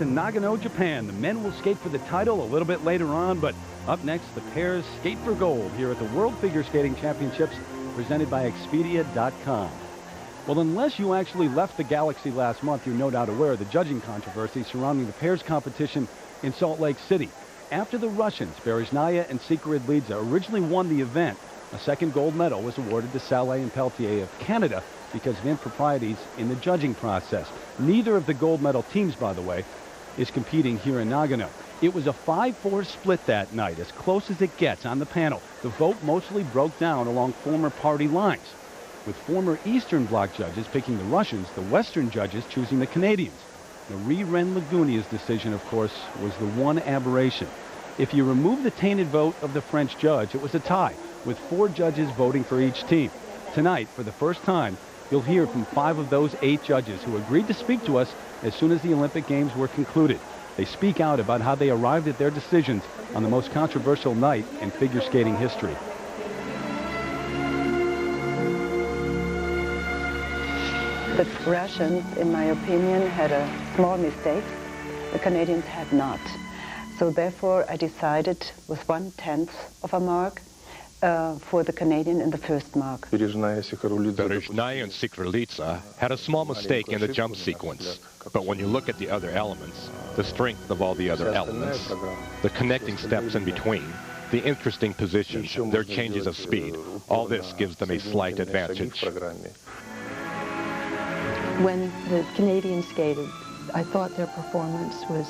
to Nagano, Japan. The men will skate for the title a little bit later on, but up next, the pairs skate for gold here at the World Figure Skating Championships presented by Expedia.com. Well, unless you actually left the Galaxy last month, you're no doubt aware of the judging controversy surrounding the pairs competition in Salt Lake City. After the Russians, Berezhnaya and Sikhoridlidze, originally won the event, a second gold medal was awarded to Salé and Pelletier of Canada because of improprieties in the judging process. Neither of the gold medal teams, by the way, is competing here in Nagano. It was a 5-4 split that night, as close as it gets on the panel. The vote mostly broke down along former party lines, with former Eastern Bloc judges picking the Russians, the Western judges choosing the Canadians. Marie-Reine Lagunia's decision, of course, was the one aberration. If you remove the tainted vote of the French judge, it was a tie, with 4 judges voting for each team. Tonight, for the first time, you'll hear from 5 of those 8 judges who agreed to speak to us as soon as the Olympic Games were concluded. They speak out about how they arrived at their decisions on the most controversial night in figure skating history. The Russians, in my opinion, had a small mistake. The Canadians had not. So therefore, I decided with 1/10 of a mark for the Canadian in the first mark. Berezhnaya and Sikhoridlidze had a small mistake in the jump sequence. But when you look at the other elements, the strength of all the other elements, the connecting steps in between, the interesting positions, their changes of speed, all this gives them a slight advantage. When the Canadians skated, I thought their performance was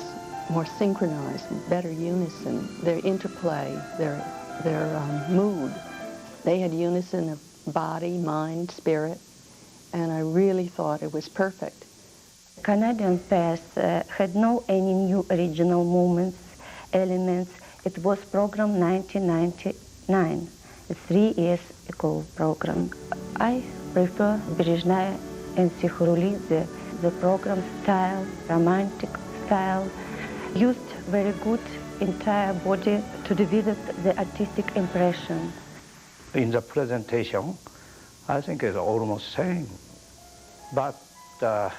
more synchronized, better unison, their interplay, their mood. They had unison of body, mind, spirit, and I really thought it was perfect. Canadian pairs had no any new original movements, elements. It was program 1999, a 3 years ago program. I prefer Berezhnaya and Sikhoridlidze, the program style, romantic style, used very good entire body to develop the artistic impression. In the presentation, I think it's almost same, but the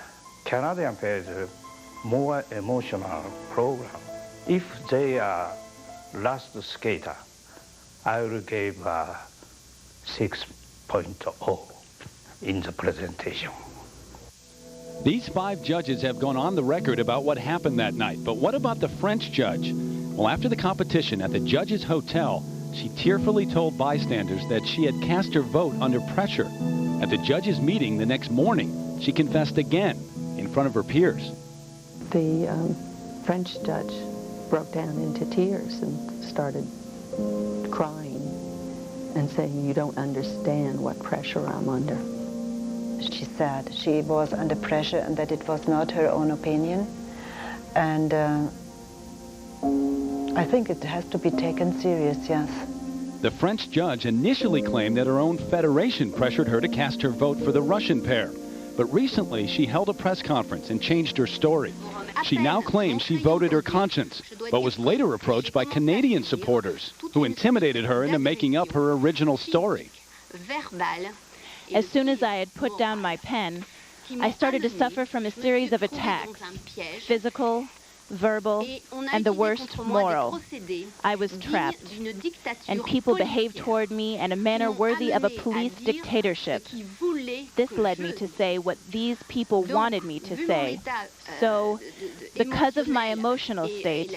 Canadian pair is a more emotional program. If they are last skater, I will give 6.0 in the presentation. These 5 judges have gone on the record about what happened that night. But what about the French judge? Well, after the competition at the judges' hotel, she tearfully told bystanders that she had cast her vote under pressure. At the judges' meeting the next morning, she confessed again in front of her peers. The French judge broke down into tears and started crying and saying, "You don't understand what pressure I'm under." She said she was under pressure and that it was not her own opinion. And I think it has to be taken serious, yes. The French judge initially claimed that her own federation pressured her to cast her vote for the Russian pair. But recently, she held a press conference and changed her story. She now claims she voted her conscience, but was later approached by Canadian supporters who intimidated her into making up her original story. As soon as I had put down my pen, I started to suffer from a series of attacks, physical, verbal, and the worst, moral. I was trapped, and people behaved toward me in a manner worthy of a police dictatorship. This led me to say what these people wanted me to say. So, because of my emotional state,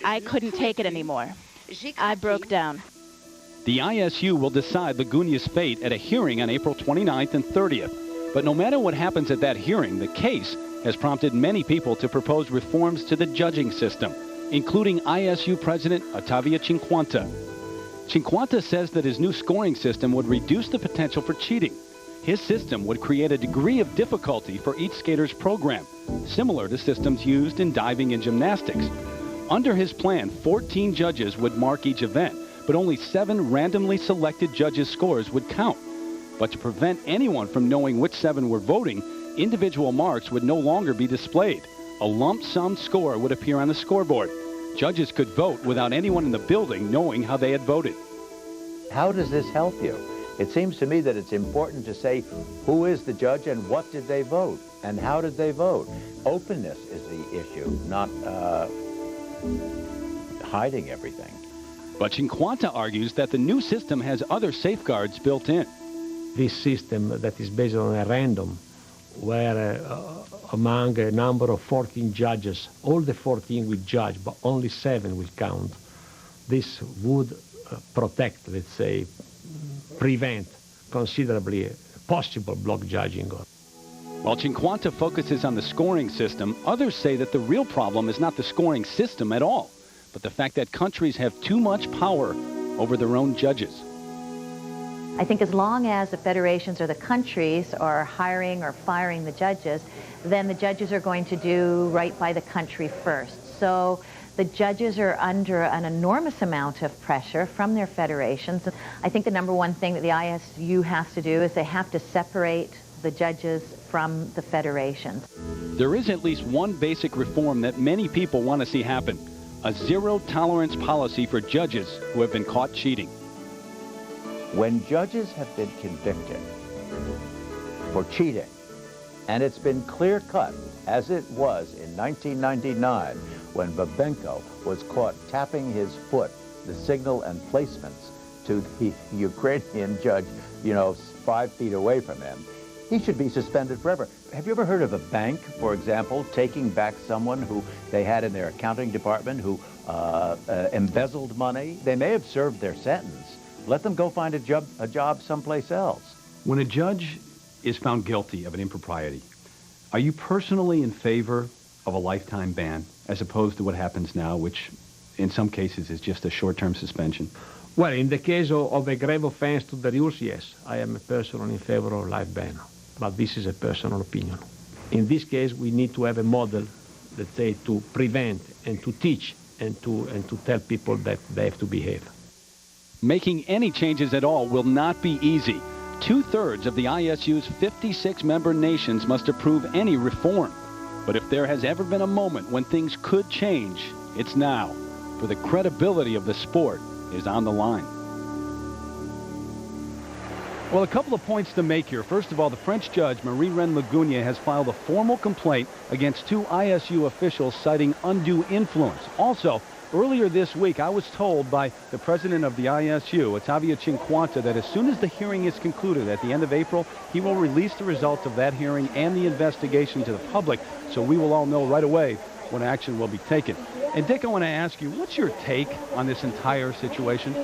I couldn't take it anymore. I broke down. The ISU will decide Lagunia's fate at a hearing on April 29th and 30th. But no matter what happens at that hearing, the case has prompted many people to propose reforms to the judging system, including ISU President Ottavio Cinquanta. Cinquanta says that his new scoring system would reduce the potential for cheating. His system would create a degree of difficulty for each skater's program, similar to systems used in diving and gymnastics. Under his plan, 14 judges would mark each event, but only 7 randomly selected judges' scores would count. But to prevent anyone from knowing which 7 were voting, individual marks would no longer be displayed. A lump sum score would appear on the scoreboard. Judges could vote without anyone in the building knowing how they had voted. How does this help you? It seems to me that it's important to say who is the judge and what did they vote. And how did they vote? Openness is the issue, not hiding everything. But Cinquanta argues that the new system has other safeguards built in. This system that is based on a random, where among a number of 14 judges, all the 14 will judge, but only 7 will count. This would protect, let's say, prevent considerably possible block judging. While Cinquanta focuses on the scoring system, others say that the real problem is not the scoring system at all, but the fact that countries have too much power over their own judges. I think as long as the federations or the countries are hiring or firing the judges, then the judges are going to do right by the country first. So the judges are under an enormous amount of pressure from their federations. I think the number one thing that the ISU has to do is they have to separate the judges from the federations. There is at least one basic reform that many people want to see happen: a zero-tolerance policy for judges who have been caught cheating. When judges have been convicted for cheating, and it's been clear-cut, as it was in 1999 when Babenko was caught tapping his foot, the signal and placements, to the Ukrainian judge, 5 feet away from him, he should be suspended forever. Have you ever heard of a bank, for example, taking back someone who they had in their accounting department who embezzled money? They may have served their sentence. Let them go find a job someplace else. When a judge is found guilty of an impropriety, are you personally in favor of a lifetime ban as opposed to what happens now, which in some cases is just a short-term suspension? Well, in the case of a grave offense to the rules, yes, I am personally in favor of life ban. But this is a personal opinion. In this case, we need to have a model, let's say, to prevent and to teach and to tell people that they have to behave. Making any changes at all will not be easy. 2/3 of the ISU's 56-member nations must approve any reform. But if there has ever been a moment when things could change, it's now. For the credibility of the sport is on the line. Well, a couple of points to make here. First of all, the French judge, Marie-Reine Lagougne, has filed a formal complaint against 2 ISU officials citing undue influence. Also, earlier this week, I was told by the president of the ISU, Ottavio Cinquanta, that as soon as the hearing is concluded at the end of April, he will release the results of that hearing and the investigation to the public, so we will all know right away when action will be taken. And Dick, I want to ask you, what's your take on this entire situation?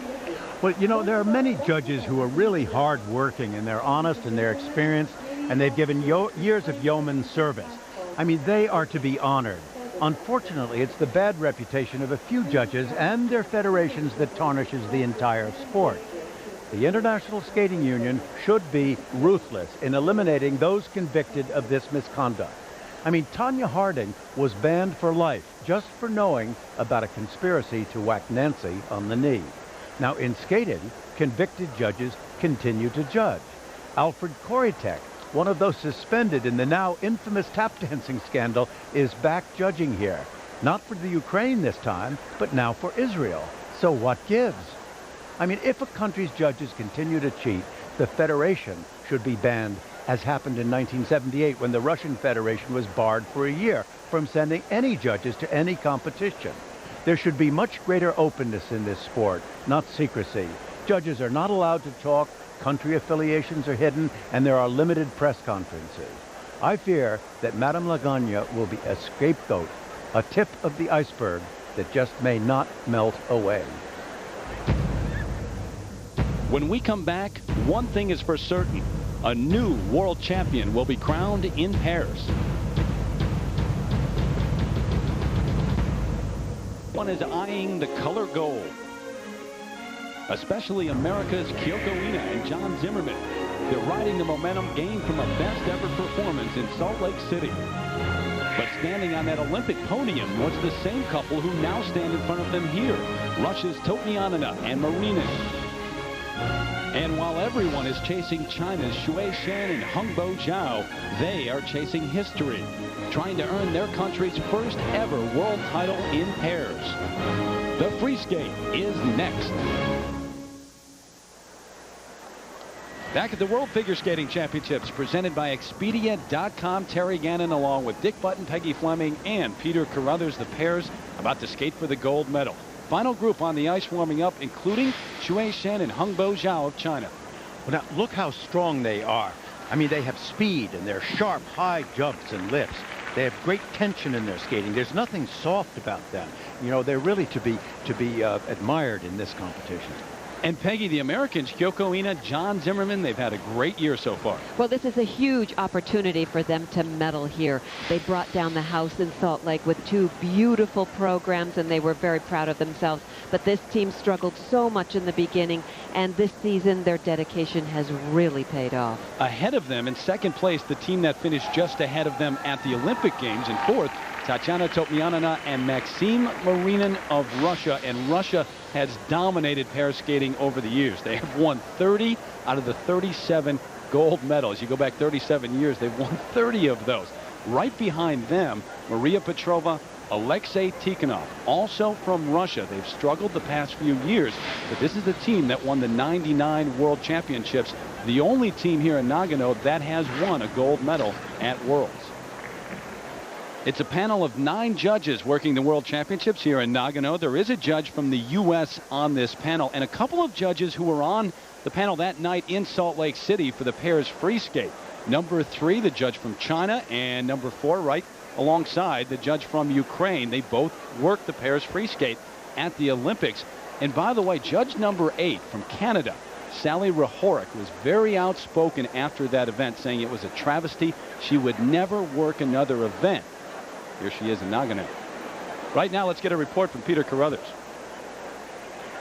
Well, there are many judges who are really hard-working, and they're honest, and they're experienced, and they've given years of yeoman service. I mean, they are to be honored. Unfortunately, it's the bad reputation of a few judges and their federations that tarnishes the entire sport. The International Skating Union should be ruthless in eliminating those convicted of this misconduct. I mean, Tonya Harding was banned for life just for knowing about a conspiracy to whack Nancy on the knee. Now, in skating, convicted judges continue to judge. Alfred Korytek, one of those suspended in the now infamous tap dancing scandal, is back judging here. Not for the Ukraine this time, but now for Israel. So what gives? I mean, if a country's judges continue to cheat, the federation should be banned, as happened in 1978 when the Russian Federation was barred for a year from sending any judges to any competition. There should be much greater openness in this sport, not secrecy. Judges are not allowed to talk, country affiliations are hidden, and there are limited press conferences. I fear that Madame Lagougne will be a scapegoat, a tip of the iceberg that just may not melt away. When we come back, one thing is for certain. A new world champion will be crowned in Paris. One is eyeing the color gold, especially America's Kyoko Ina and John Zimmerman. They're riding the momentum gained from a best-ever performance in Salt Lake City. But standing on that Olympic podium was the same couple who now stand in front of them here, Russia's Totnianina and Marina. And while everyone is chasing China's Shui Shan and Hongbo Zhao, they are chasing history, trying to earn their country's first ever world title in pairs. The free skate is next. Back at the World Figure Skating Championships presented by Expedia.com, Terry Gannon along with Dick Button, Peggy Fleming, and Peter Carruthers, the pairs about to skate for the gold medal. Final group on the ice warming up, including Xue Shen and Hengbo Zhao of China. Well, now, look how strong they are. I mean, they have speed, and they're sharp, high jumps and lifts. They have great tension in their skating. There's nothing soft about them. You know, they're really to be admired in this competition. And Peggy, the Americans, Kyoko Ina, John Zimmerman, they've had a great year so far. Well, this is a huge opportunity for them to medal here. They brought down the house in Salt Lake with 2 beautiful programs, and they were very proud of themselves. But this team struggled so much in the beginning, and this season their dedication has really paid off. Ahead of them in second place, the team that finished just ahead of them at the Olympic Games in fourth, Tatiana Topmianina and Maxim Marinin of Russia. And Russia has dominated pair skating over the years. They have won 30 out of the 37 gold medals. You go back 37 years, they've won 30 of those. Right behind them, Maria Petrova, Alexei Tikhonov, also from Russia. They've struggled the past few years, but this is the team that won the '99 World Championships, the only team here in Nagano that has won a gold medal at Worlds. It's a panel of 9 judges working the World Championships here in Nagano. There is a judge from the U.S. on this panel, and a couple of judges who were on the panel that night in Salt Lake City for the pairs free skate. Number 3, the judge from China, and number 4, right alongside the judge from Ukraine. They both worked the pairs free skate at the Olympics. And by the way, judge number 8 from Canada, Sally Rahoric, was very outspoken after that event, saying it was a travesty. She would never work another event. Here she is in Nagano. Right now, let's get a report from Peter Carruthers.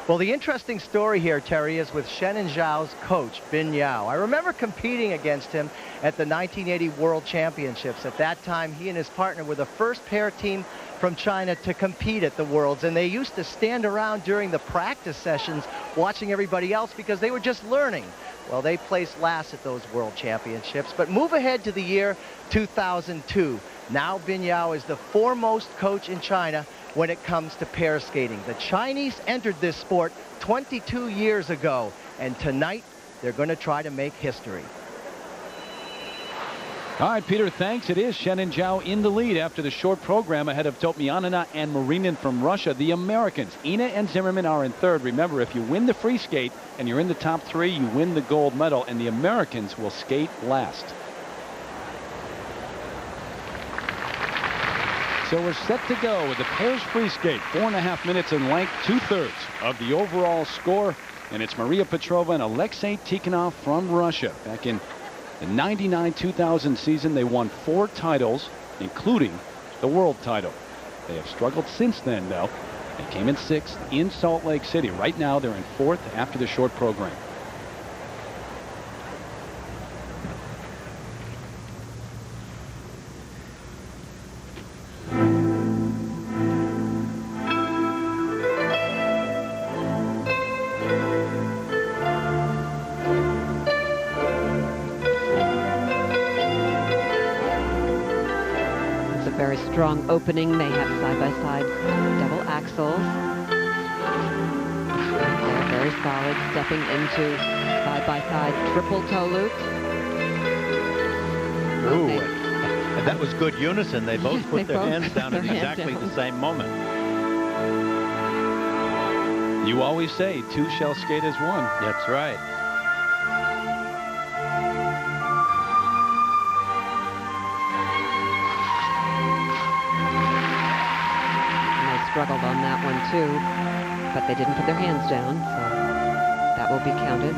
Well, the interesting story here, Terry, is with Shen and Zhao's coach, Bin Yao. I remember competing against him at the 1980 World Championships. At that time, he and his partner were the first pair team from China to compete at the Worlds, and they used to stand around during the practice sessions watching everybody else because they were just learning. Well, they placed last at those World Championships, but move ahead to the year 2002. Now Bin Yao is the foremost coach in China when it comes to pair skating. The Chinese entered this sport 22 years ago, and tonight they're going to try to make history. All right, Peter, thanks. It is Shen and Zhao in the lead after the short program ahead of Topmianina and Marinin from Russia. The Americans, Ina and Zimmerman, are in third. Remember, if you win the free skate and you're in the top 3, you win the gold medal, and the Americans will skate last. So we're set to go with the pairs free skate. 4.5 minutes in length, 2/3 of the overall score. And it's Maria Petrova and Alexei Tikhonov from Russia. Back in the 99-2000 season, they won 4 titles, including the world title. They have struggled since then, though. They came in 6th in Salt Lake City. Right now, they're in 4th after the short program. Strong opening. They have side-by-side double axels. They're very solid, stepping into side-by-side triple toe loop. Ooh, and that was good unison. They both put their hands down at exactly the same moment. You always say 2 shall skate as 1. That's right. Struggled on that one too, but they didn't put their hands down, so that will be counted.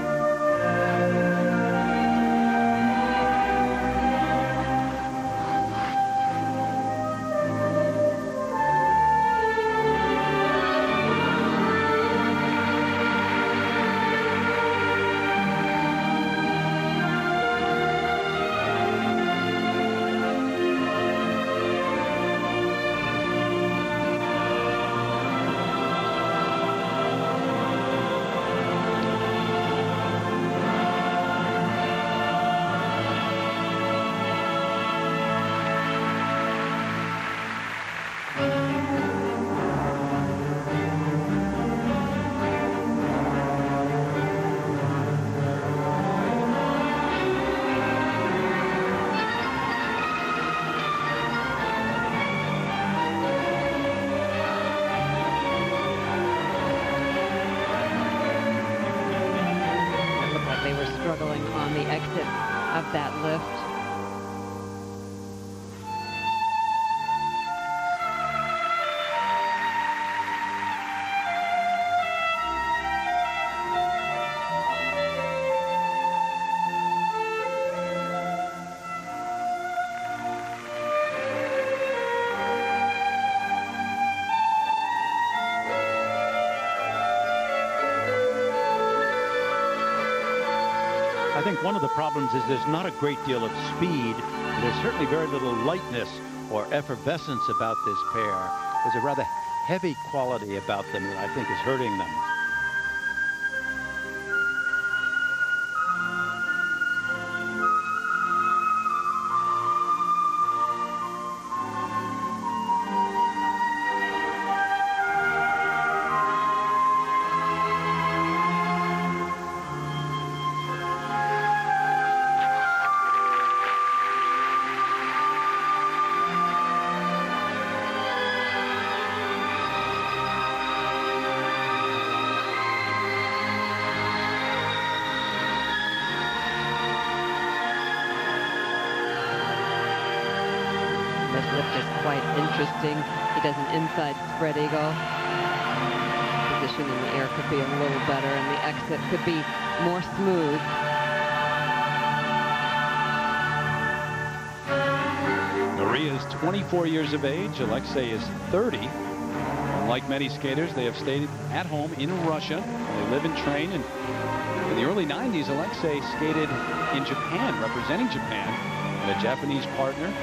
struggling on the exit of that lift. I think one of the problems is there's not a great deal of speed. There's certainly very little lightness or effervescence about this pair. There's a rather heavy quality about them that I think is hurting them. This lift is quite interesting. He does an inside spread eagle. Position in the air could be a little better, and the exit could be more smooth. Maria is 24 years of age. Alexei is 30. Like many skaters, they have stayed at home in Russia. They live and train. And in the early 90s, Alexei skated in Japan, representing Japan, and a Japanese partner.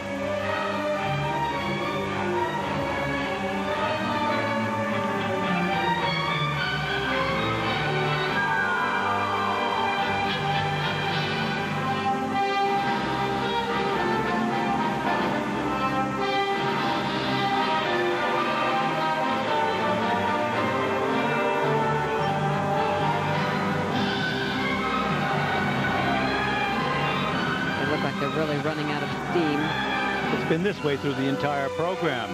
They're really running out of steam. It's been this way through the entire program.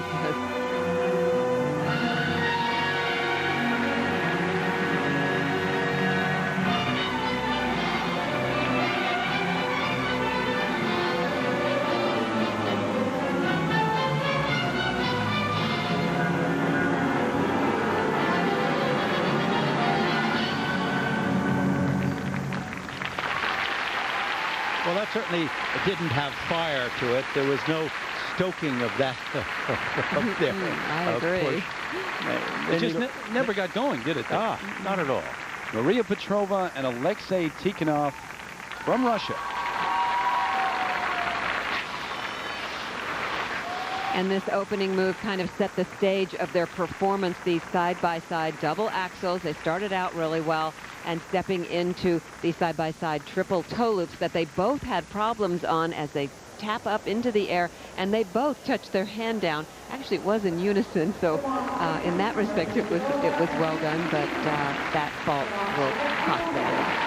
Well, that certainly didn't have fire to it. There was no stoking of that up there. I agree. It just never got going, did it? Not at all. Maria Petrova and Alexei Tikhonov from Russia. And this opening move kind of set the stage of their performance, these side-by-side double axels. They started out really well, and stepping into the side-by-side triple toe loops that they both had problems on as they tap up into the air, and they both touched their hand down. Actually, it was in unison, so in that respect, it was well done, but that fault will cost them.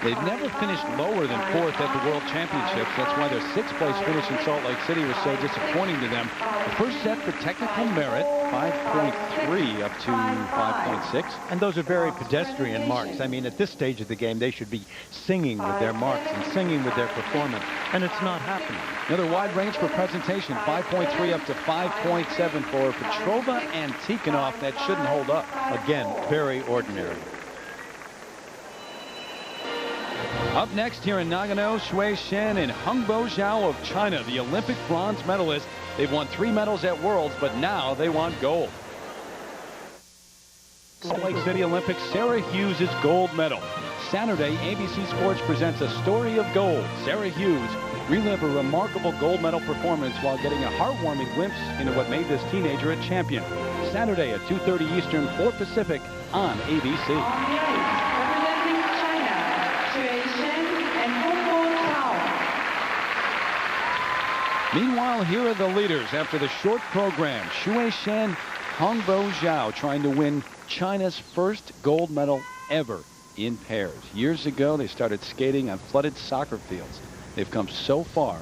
They've never finished lower than 4th at the World Championships. That's why their 6th place finish in Salt Lake City was so disappointing to them. The first set for technical merit, 5.3 up to 5.6. And those are very pedestrian marks. I mean, at this stage of the game, they should be singing with their marks and singing with their performance, and it's not happening. Another wide range for presentation, 5.3 up to 5.7 for Petrova and Tikhonov. That shouldn't hold up. Again, very ordinary. Up next here in Nagano, Shui Shen and Hongbo Zhao of China, the Olympic bronze medalist. They've won 3 medals at Worlds, but now they want gold. Salt Lake City Olympics, Sarah Hughes' gold medal. Saturday, ABC Sports presents a story of gold. Sarah Hughes relived a remarkable gold medal performance while getting a heartwarming glimpse into what made this teenager a champion. Saturday at 2:30 Eastern, 4 Pacific on ABC. Meanwhile, here are the leaders after the short program. Shui Shen, Hongbo Zhao trying to win China's first gold medal ever in pairs. Years ago, they started skating on flooded soccer fields. They've come so far,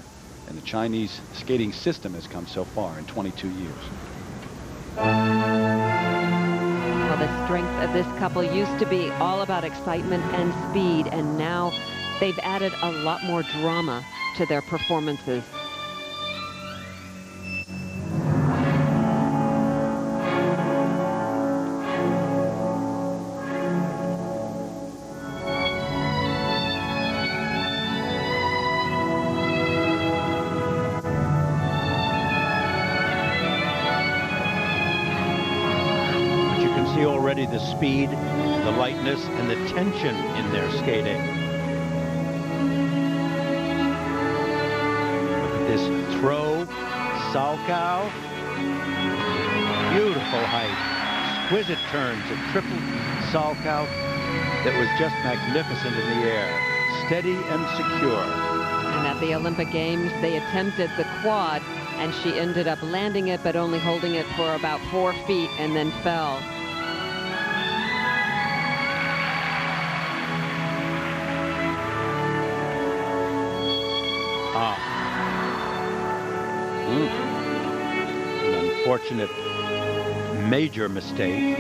and the Chinese skating system has come so far in 22 years. Well, the strength of this couple used to be all about excitement and speed, and now they've added a lot more drama to their performances. Already the speed, the lightness, and the tension in their skating. Look at this throw, Salchow. Beautiful height, exquisite turns, a triple Salchow that was just magnificent in the air, steady and secure. And at the Olympic Games, they attempted the quad, and she ended up landing it, but only holding it for about 4 feet and then fell. An unfortunate major mistake.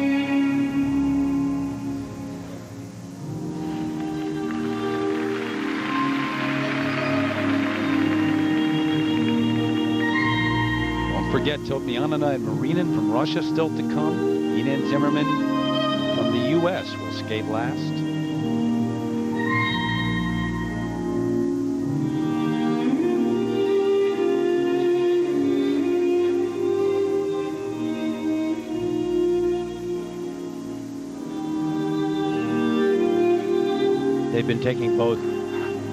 Don't forget Topyanina and Marinin from Russia still to come. Ina and Zimmerman from the U.S. will skate last. They've been taking both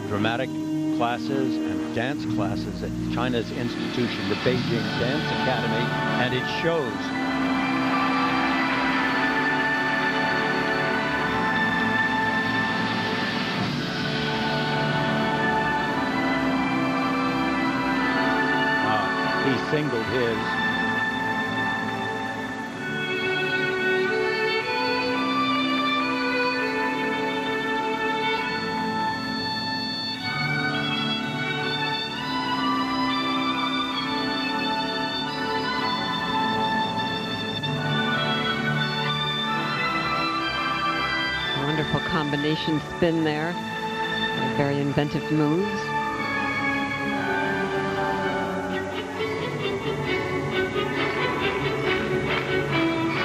dramatic classes and dance classes at China's institution, the Beijing Dance Academy, and it shows. He singled his. Wonderful combination spin there. Very inventive moves.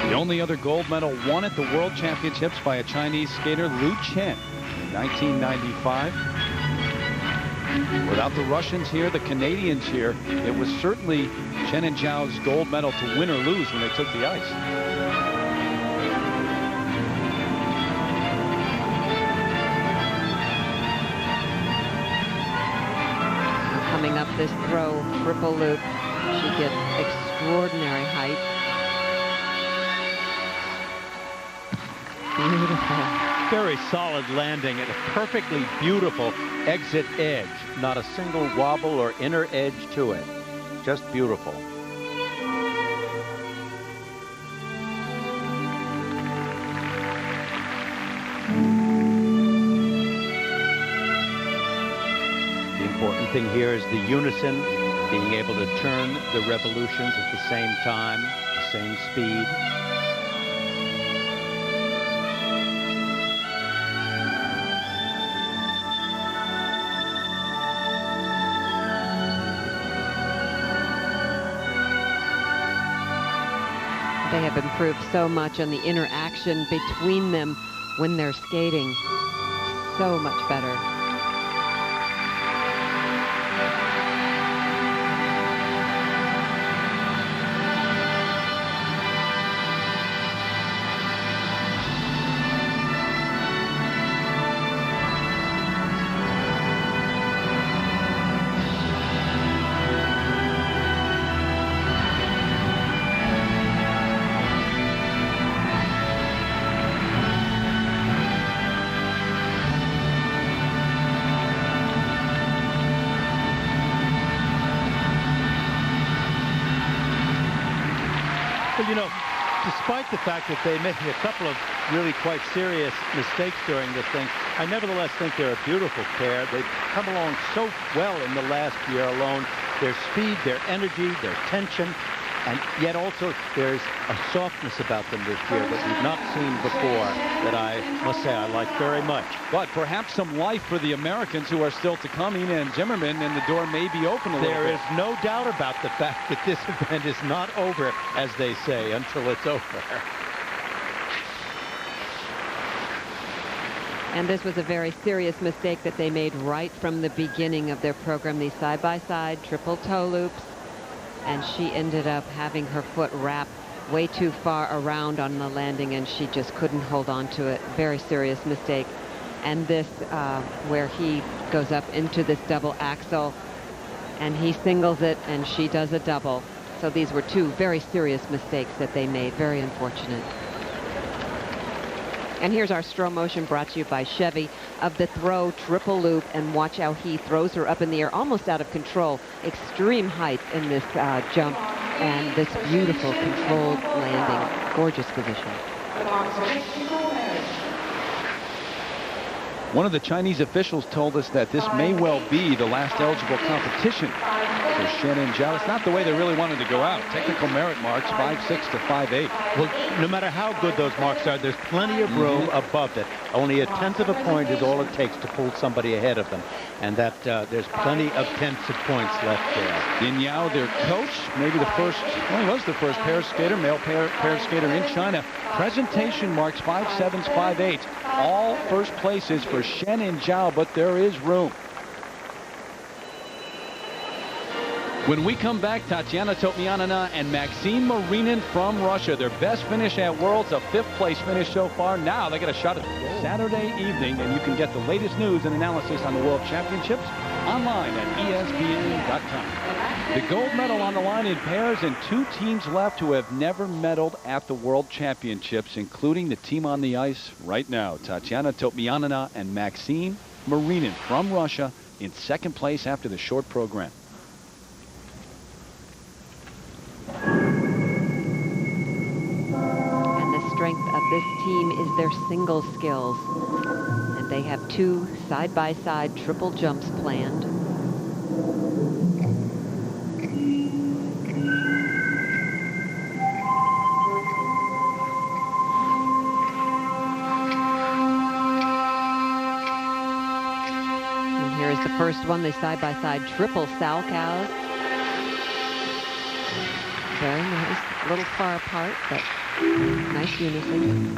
The only other gold medal won at the World Championships by a Chinese skater, Liu Chen, in 1995. Without the Russians here, the Canadians here, it was certainly Chen and Zhao's gold medal to win or lose when they took the ice. Coming up this throw, triple loop, she gets extraordinary height. Beautiful. Very solid landing and a perfectly beautiful exit edge. Not a single wobble or inner edge to it. Just beautiful. The important thing here is the unison, being able to turn the revolutions at the same time, the same speed. They have improved so much on the interaction between them when they're skating. So much better. Well, you know, despite the fact that they made a couple of really quite serious mistakes during this thing, I nevertheless think they're a beautiful pair. They've come along so well in the last year alone. Their speed, their energy, their tension, And yet also there's a softness about them this year that we've not seen before that I must say I like very much. But perhaps some life for the Americans who are still to come. Ina and Zimmerman, and the door may be open a little bit. There is no doubt about the fact that this event is not over, as they say, until it's over. And this was a very serious mistake that they made right from the beginning of their program, these side-by-side triple toe loops. And she ended up having her foot wrapped way too far around on the landing, and she just couldn't hold on to it. Very serious mistake. And this, where he goes up into this double axel, and he singles it, and she does a double. So these were two very serious mistakes that they made. Very unfortunate. And here's our slow motion brought to you by Chevy of the throw triple loop, and watch how he throws her up in the air, almost out of control. Extreme height in this jump, and this beautiful controlled landing. Gorgeous position. One of the Chinese officials told us that this may well be the last eligible competition for Shannon Zhao. It's not the way they really wanted to go out. Technical merit marks 5.6 to 5.8. Well, no matter how good those marks are, there's plenty of room above it. Only a tenth of a point is all it takes to pull somebody ahead of them. And that there's plenty of tenths of points left there. Bin Yao, their coach, maybe the first, well, he was the first pair skater, male pair skater in China. Presentation marks 5.7s, 5.8s. All first places for Shannon Zhao, but there is room. When we come back, Tatiana Topmianina and Maxime Marinin from Russia. Their best finish at Worlds, a 5th place finish so far. Now they get a shot at Saturday evening, and you can get the latest news and analysis on the World Championships online at ESPN.com. The gold medal on the line in pairs, and 2 teams left who have never medaled at the World Championships, including the team on the ice right now. Tatiana Topmianina and Maxime Marinin from Russia in 2nd place after the short program. And the strength of this team is their single skills. And they have 2 side-by-side triple jumps planned. And here's the first one, the side-by-side triple Salchows. Very nice. A little far apart, but nice unison.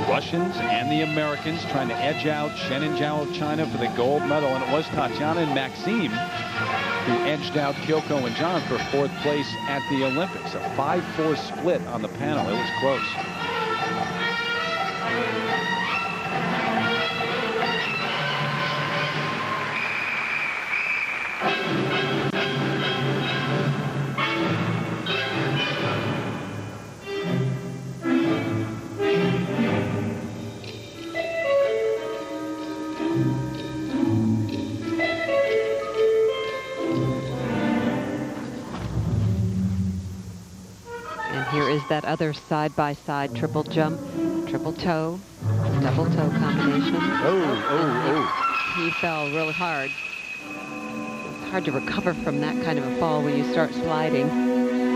Russians and the Americans trying to edge out Shannon Zhao of China for the gold medal, and it was Tatiana and Maxime who edged out Kyoko and John for 4th place at the Olympics. A 5-4 split on the panel. It was close. Here is that other side-by-side triple jump, triple toe, double toe combination. He fell really hard. It's hard to recover from that kind of a fall when you start sliding.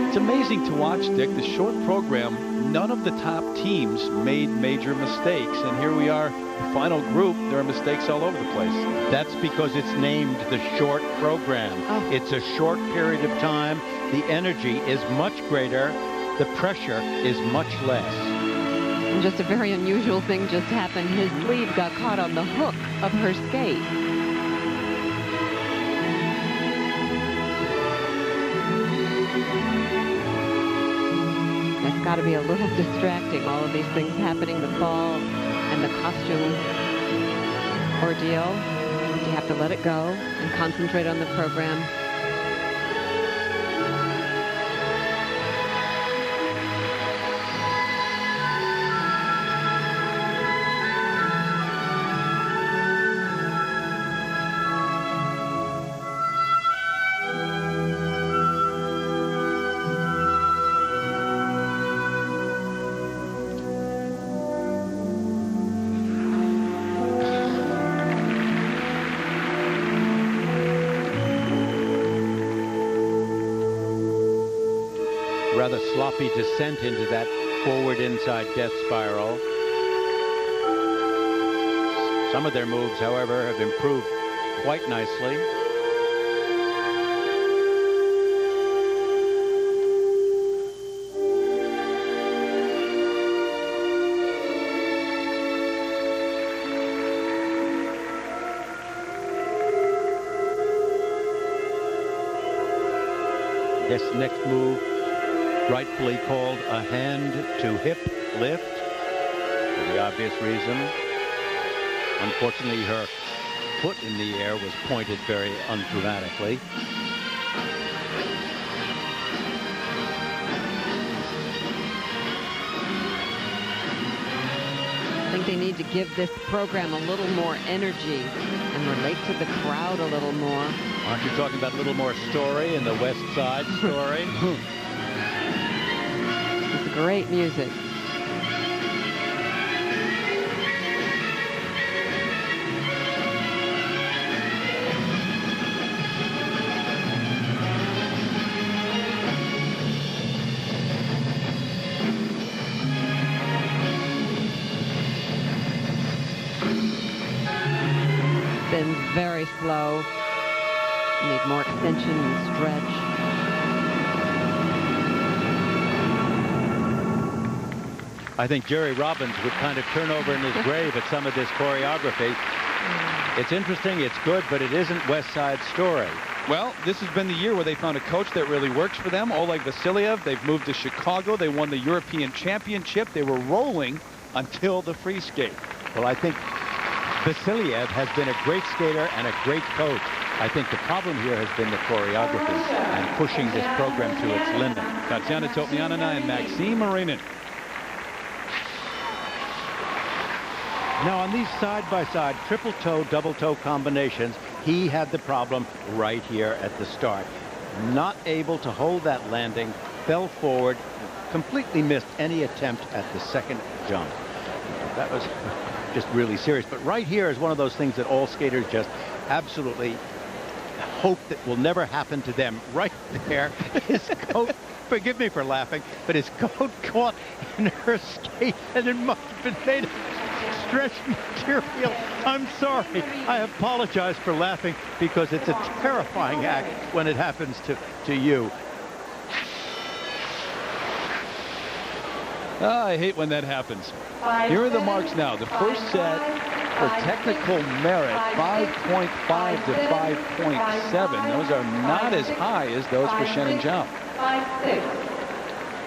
It's amazing to watch, Dick. The short program, none of the top teams made major mistakes. And here we are, the final group, there are mistakes all over the place. That's because it's named the short program. It's a short period of time. The energy is much greater. The pressure is much less. And just a very unusual thing just happened. His sleeve got caught on the hook of her skate. That's got to be a little distracting, all of these things happening, the fall and the costume ordeal. You have to let it go and concentrate on the program. rather sloppy descent into that forward inside death spiral. Some of their moves, however, have improved quite nicely. This next move, rightfully called a hand to hip lift, for the obvious reason. Unfortunately, her foot in the air was pointed very undramatically. I think they need to give this program a little more energy and relate to the crowd a little more. Aren't you talking about a little more story in the West Side Story? It's great music. Been very slow. Need more extension and stretch. I think Jerry Robbins would kind of turn over in his grave at some of this choreography. It's interesting, it's good, but it isn't West Side Story. Well, this has been the year where they found a coach that really works for them. Oleg Vasiliev, they've moved to Chicago. They won the European Championship. They were rolling until the free skate. Well, I think Vasiliev has been a great skater and a great coach. I think the problem here has been the choreography and pushing this program to its limit. Tatiana Topmianina and Maxime Marinin. Now, on these side-by-side triple toe, double toe combinations, he had the problem right here at the start. Not able to hold that landing, fell forward, completely missed any attempt at the second jump. That was just really serious. But right here is one of those things that all skaters just absolutely hope that will never happen to them. Right there, his coat, forgive me for laughing, but his coat caught in her skate and it must have been made of stretch material. I'm sorry. I apologize for laughing because it's a terrifying act when it happens to you. I hate when that happens. Here are the marks now. The first set for technical merit, 5.5 to 5.7. Those are not as high as those for Shannon Zhao.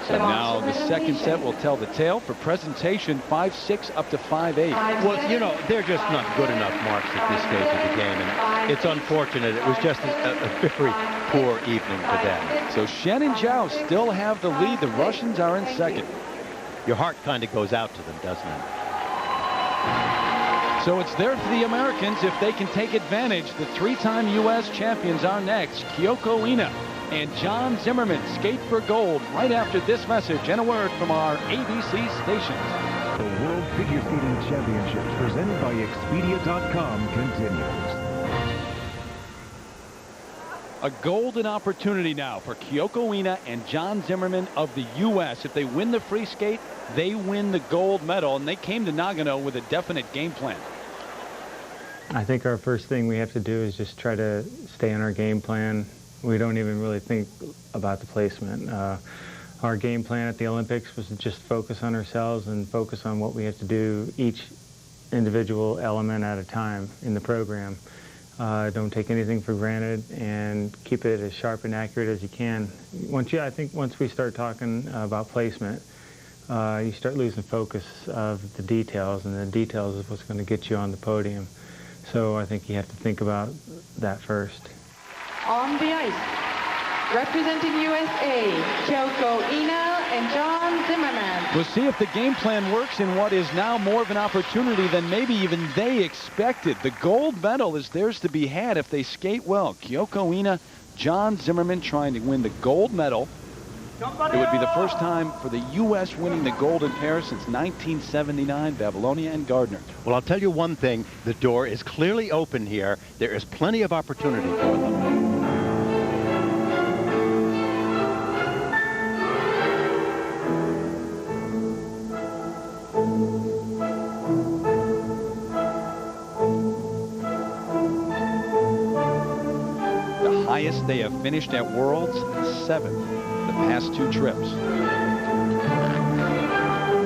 So now the second set will tell the tale. For presentation, 5.6 up to 5.8. Well, you know, they're just not good enough marks at this stage of the game, and it's unfortunate. It was just a very poor evening for them. So Shannon Zhao still have the lead. The Russians are in second. Your heart kind of goes out to them, doesn't it? So it's there for the Americans if they can take advantage. The three-time U.S. champions are next. Kyoko Ina and John Zimmerman skate for gold right after this message and a word from our ABC stations. The World Figure Skating Championships presented by Expedia.com continues. A golden opportunity now for Kyoko Ina and John Zimmerman of the U.S. If they win the free skate, they win the gold medal, and they came to Nagano with a definite game plan. I think our first thing we have to do is just try to stay on our game plan. We don't even really think about the placement. Our game plan at the Olympics was to just focus on ourselves and focus on what we have to do each individual element at a time in the program. Don't take anything for granted and keep it as sharp and accurate as you can. I think once we start talking about placement, you start losing focus of the details, and the details is what's going to get you on the podium. So I think you have to think about that first. On the ice, representing USA, Kyoko Ina and John Zimmerman. We'll see if the game plan works in what is now more of an opportunity than maybe even they expected. The gold medal is theirs to be had if they skate well. Kyoko Ina, John Zimmerman trying to win the gold medal. It would be the first time for the U.S. winning the gold in Paris since 1979, Babylonia and Gardner. Well, I'll tell you one thing. The door is clearly open here. There is plenty of opportunity for them. highest they have finished at Worlds, 7th the past 2 trips.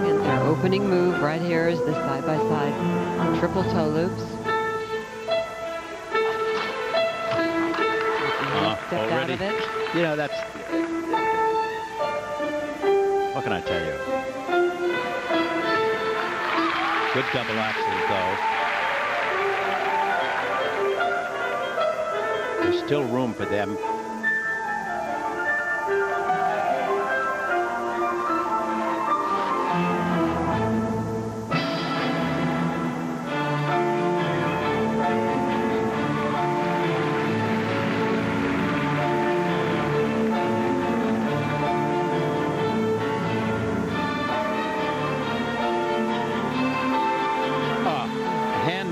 And their opening move right here is the side-by-side on triple toe loops. Stepped out of it. You know, that's... What can I tell you? Good double axel, though. There's still room for them.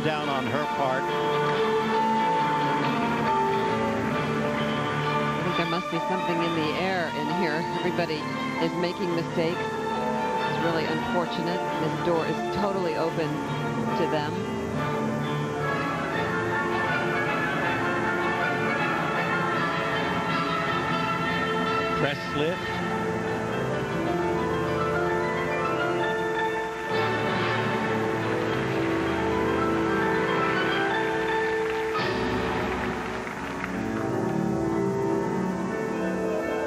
Down on her part. I think there must be something in the air in here. Everybody is making mistakes. It's really unfortunate. This door is totally open to them. Press lift.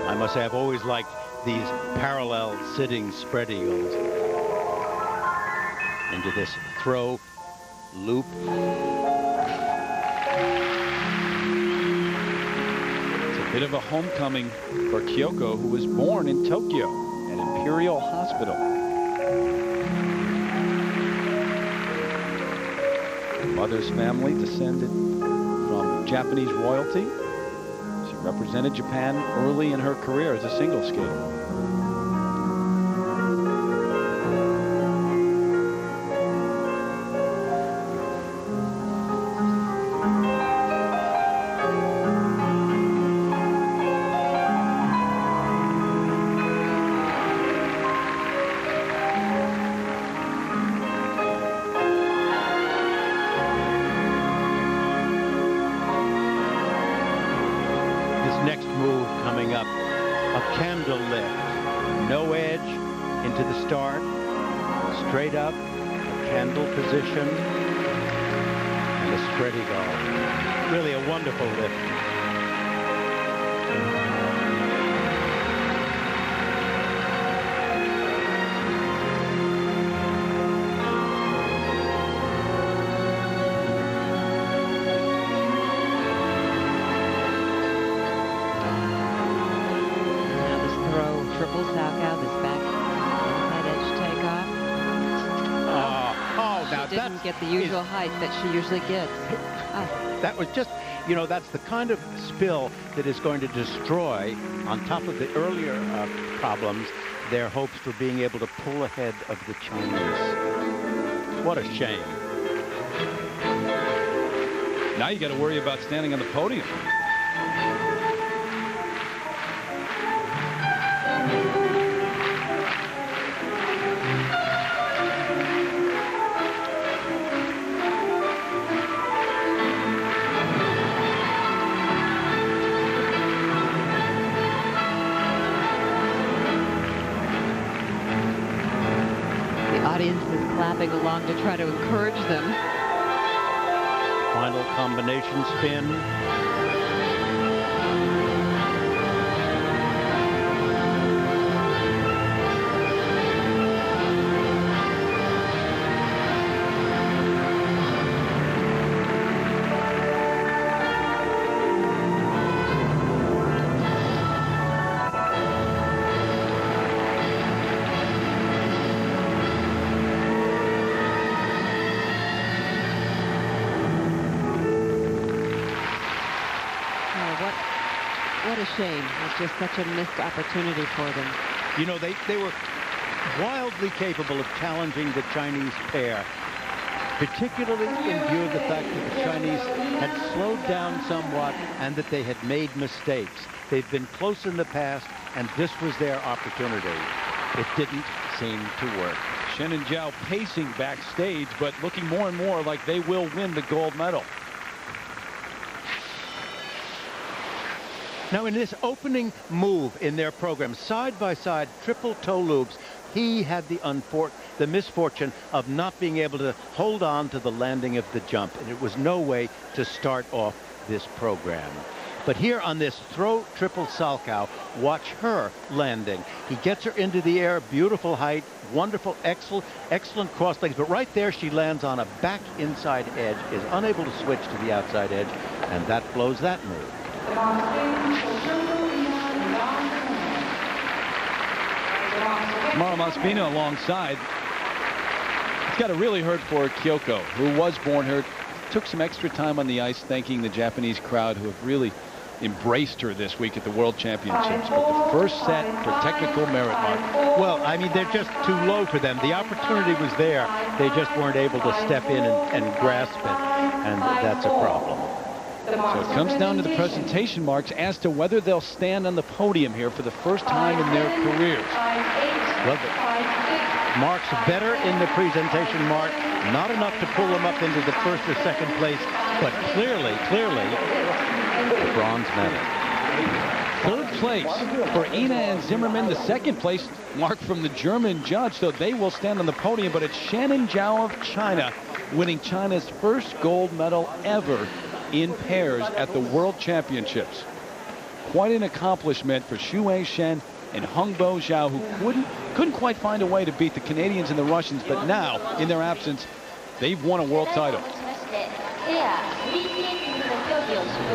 I must say, I've always liked these parallel sitting spread eagles into this throw loop. It's a bit of a homecoming for Kyoko, who was born in Tokyo at Imperial Hospital. Her mother's family descended from Japanese royalty. She represented Japan early in her career as a single skater. Next move coming up, a candle lift. No edge into the start, straight up, a candle position, and a spread eagle. Really a wonderful lift. Triple Salchow, this back inside edge takeoff. Now she didn't get the usual height that she usually gets. That was just, you know, that's the kind of spill that is going to destroy, on top of the earlier problems, their hopes for being able to pull ahead of the Chinese. What a shame. Now you got to worry about standing on the podium. Audience is clapping along to try to encourage them. Final combination spin. What a shame. It's just such a missed opportunity for them. You know, they were wildly capable of challenging the Chinese pair, particularly in view of the fact that the Chinese had slowed down somewhat and that they had made mistakes. They've been close in the past, and this was their opportunity. It didn't seem to work. Shen and Zhao pacing backstage, but looking more and more like they will win the gold medal. Now, in this opening move in their program, side-by-side triple toe loops, he had the misfortune of not being able to hold on to the landing of the jump, and it was no way to start off this program. But here on this throw triple Salchow, watch her landing. He gets her into the air, beautiful height, wonderful, excellent cross legs, but right there she lands on a back inside edge, is unable to switch to the outside edge, and that blows that move. Mara Mospina alongside. It's got to really hurt for Kyoko, who was born here. Took some extra time on the ice thanking the Japanese crowd who have really embraced her this week at the World Championships. But the first set for technical merit, Mark. Well, I mean, they're just too low for them. The opportunity was there. They just weren't able to step in and grasp it, and that's a problem. So it comes down to the presentation marks as to whether they'll stand on the podium here for the first time in their careers. Well, marks better in the presentation mark, not enough to pull them up into the first or second place, but clearly, the bronze medal. Third place for Ina and Zimmerman. The second place mark from the German judge, so they will stand on the podium, but it's Shannon Zhao of China winning China's first gold medal ever in pairs at the World Championships. Quite an accomplishment for Xue Shen and Hongbo Zhao, who couldn't quite find a way to beat the Canadians and the Russians, but now, in their absence, they've won a world title.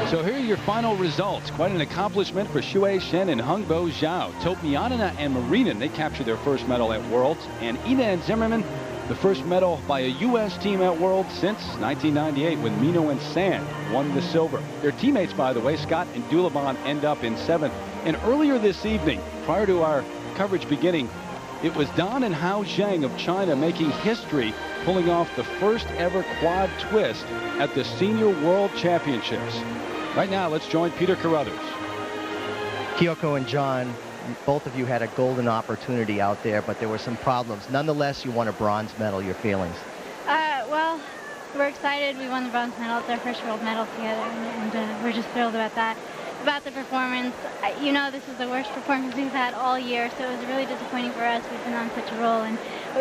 So here are your final results. Quite an accomplishment for Xue Shen and Hongbo Zhao. Topianina and Marinin, they captured their first medal at Worlds. And Ina and Zimmerman, the first medal by a U.S. team at Worlds since 1998 when Mino and Sand won the silver. Their teammates, by the way, Scott and Dulaban, end up in 7th. And earlier this evening, prior to our coverage beginning, it was Dan and Hao Zheng of China making history, pulling off the first ever quad twist at the Senior World Championships. Right now, let's join Peter Carruthers. Kyoko and John, both of you had a golden opportunity out there, but there were some problems. Nonetheless, you won a bronze medal. Your feelings? Well, we're excited. We won the bronze medal. It's our first world medal together, and we're just thrilled about that. About the performance, you know, this is the worst performance we've had all year, so it was really disappointing for us. We've been on such a roll, and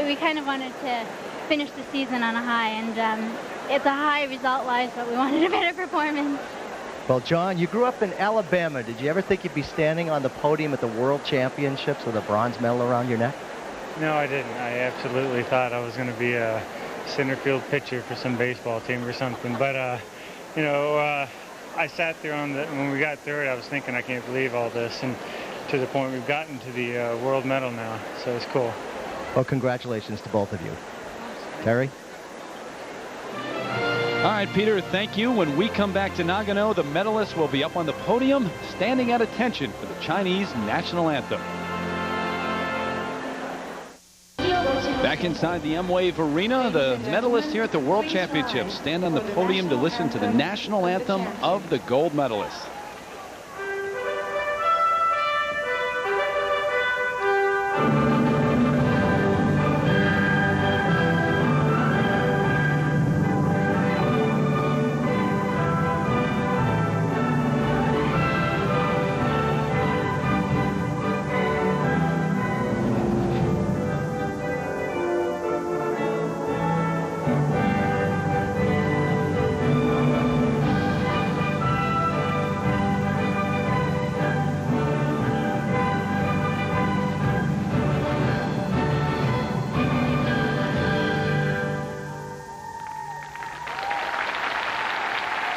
we kind of wanted to finish the season on a high, and it's a high result-wise, but we wanted a better performance. Well, John, you grew up in Alabama. Did you ever think you'd be standing on the podium at the World Championships with a bronze medal around your neck? No, I didn't. I absolutely thought I was going to be a center field pitcher for some baseball team or something. But, you know, I sat there when we got third, I was thinking, I can't believe all this. And to the point we've gotten to the world medal now. So it's cool. Well, congratulations to both of you. Terry? All right, Peter, thank you. When we come back to Nagano, the medalists will be up on the podium, standing at attention for the Chinese national anthem. Back inside the M-Wave Arena, the medalists here at the World Championships stand on the podium to listen to the national anthem of the gold medalists.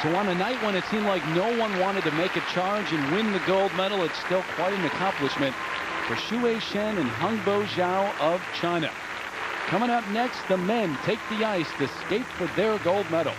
So on a night when it seemed like no one wanted to make a charge and win the gold medal, it's still quite an accomplishment for Xue Shen and Hongbo Zhao of China. Coming up next, the men take the ice to skate for their gold medal.